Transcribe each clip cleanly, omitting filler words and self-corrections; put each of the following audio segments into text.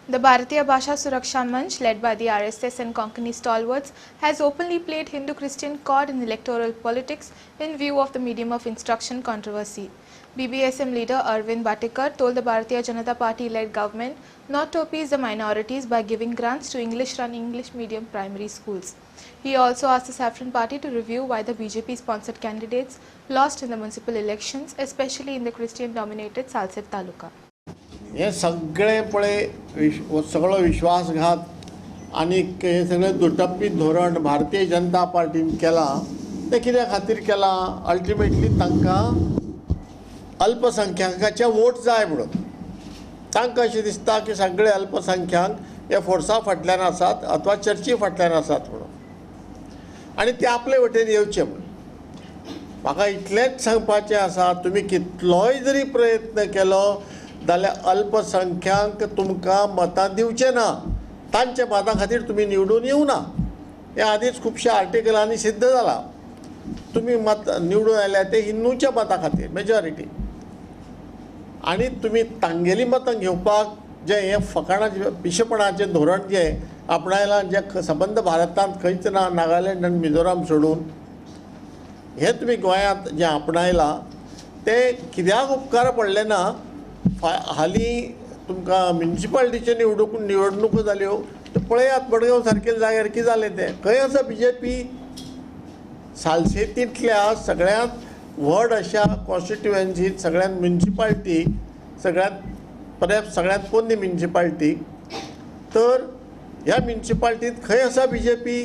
The Bharatiya Bhasha Suraksha Manch, led by the RSS and Konkani stalwarts, has openly played Hindu-Christian card in electoral politics in view of the medium of instruction controversy. BBSM leader Arvind Batikar told the Bharatiya Janata Party-led government not to appease the minorities by giving grants to English-run English medium primary schools. He also asked the Saffron Party to review why the BJP-sponsored candidates lost in the municipal elections, especially in the Christian-dominated Salsett Taluka. हे सगळे पळय सगळो विश्वासघात आणि हे सगळे दुटप्पी धोरण भारतीय जनता पार्टीन केला ते कित्या खातीर केला अल्टिमेटली तांकां अल्पसंख्याकाचे वोट जाय म्हणून तांकां अशें दिसता की सगळे अल्पसंख्याक हे फोर्सा फाटल्यान आसात अथवा चर्ची फाटल्यान आसात म्हणून आनी ते आपले वटेन येवचे म्हणून म्हाका इतलेंच सांगपाचें आसा तुमी कितलोय जरी प्रयत्न केलो जाल्यार अल्पसंख्यांक तुमकां मतां दिवचे ना तांच्या मतां खातीर तुमी निवडून येवना हे आदींच खुबशा आर्टिकलांनी सिद्ध जाला तुमी मत निवडून आयल्या ते हिंदूच्या मतां खातीर मेजॉरिटी आनी तुमी तांगेली मतां घेवपाक जे हे फकाणाचें पिशेपणाचें धोरण जे आपणायलां जे संबंद भारतांत खंयच ना नागालँड आनी मिझोराम सोडून हे तुमी गोंयांत जें आपणायलां ते कित्याक उपकार पडले ना हालीं तुमकां म्युनिसिपालिटीचे निवडणुको जाल्यो ते पळयात मडगांव सारकेल्या जाग्यार कितें जालें तें खंय आसा BJP सालसेतींतल्या सगळ्यांत व्हड अशा कॉन्स्टिट्युएन्सींत सगळ्यांत म्युनिसिपालिटी सगळ्यांत पोरणी म्युनिसिपालिटी तर ह्या म्युनिसिपालिटींत खंय आसा BJP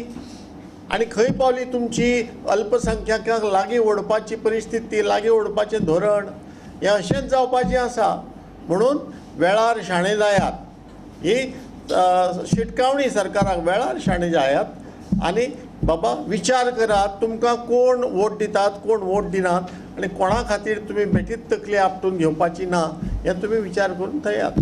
आनी खंय पावली तुमची अल्पसंख्याकांक लागीं ओडपाची परिस्थिती लागीं ओडपाचें धोरण हें अशेंच जावपाचें आसा म्हणून वेळार शाणे जायात ही शिटकावणी सरकाराक वेळार शाणे जायात आनी बाबा विचार करात तुमकां कोण वोट दितात कोण वोट दिनात आनी कोणा खातीर तुमी बेठीत तकली आपटून घेवपाची ना हें तुमी विचार करून थंयात.